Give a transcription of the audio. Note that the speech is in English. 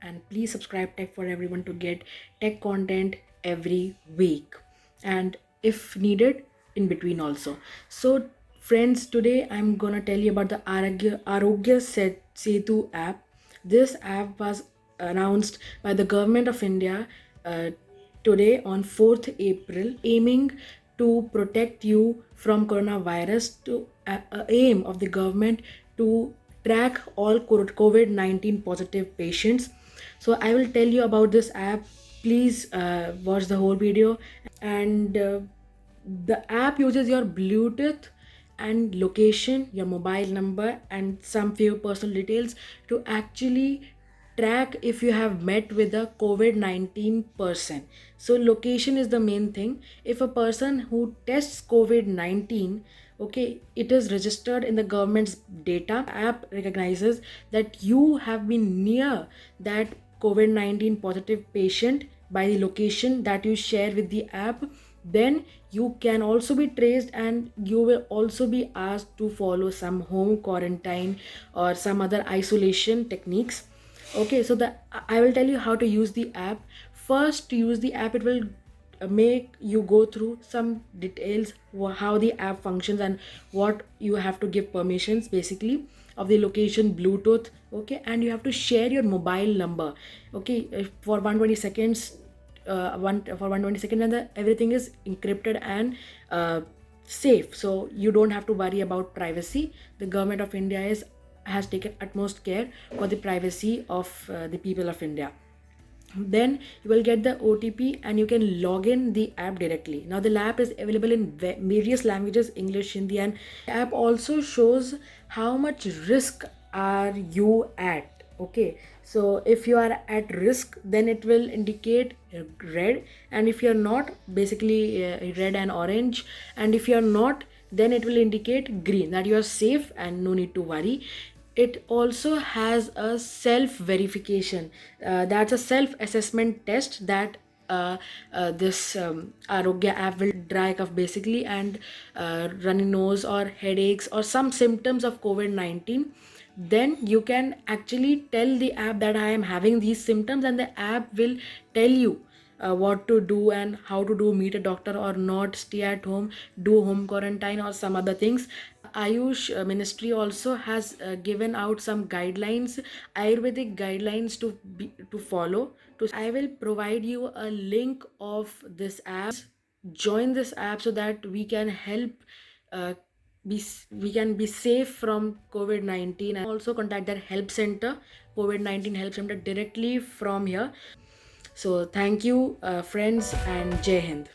and please subscribe Tech for Everyone to get tech content every week, and if needed, in between also. So friends, today I'm gonna tell you about the Arogya Setu app. This app was announced by the government of India uh, today on 4th April, aiming to protect you from coronavirus. To aim of the government to track all COVID-19 positive patients. So I will tell you about this app. Please watch the whole video. And the app uses your Bluetooth and location, your mobile number, and some few personal details to actually track if you have met with a COVID-19 person. So location is the main thing. If a person who tests COVID-19, okay, it is registered in the government's data, app recognizes that you have been near that COVID-19 positive patient by the location that you share with the app, then you can also be traced and you will also be asked to follow some home quarantine or some other isolation techniques. Okay, so I will tell you how to use the app. First, to use the app, it will make you go through some details, how the app functions and what you have to give permissions basically of the location, Bluetooth. Okay, and you have to share your mobile number. Okay, for 120 seconds, one for 120 seconds, and everything is encrypted and safe, so you don't have to worry about privacy. The government of India has taken utmost care for the privacy of the people of India. Then you will get the OTP and you can log in the app directly. Now the app is available in various languages, English, Hindi, and app also shows how much risk are you at. Okay, so if you are at risk, then it will indicate red, and if you're not, basically red and orange, and if you're not, then it will indicate green, that you are safe and no need to worry. It also has a self verification, that's a self assessment test that this Arogya app will dry cough basically, and runny nose or headaches or some symptoms of COVID-19. Then you can actually tell the app that I am having these symptoms, and the app will tell you what to do and how to do, meet a doctor or not, stay at home, do home quarantine or some other things. Ayush ministry also has given out some guidelines, Ayurvedic guidelines to follow. I will provide you a link of this app. Join this app so that we can help uh, we can be safe from COVID-19, and also contact their help center, COVID-19 help center, directly from here. So thank you, friends, and Jai Hind.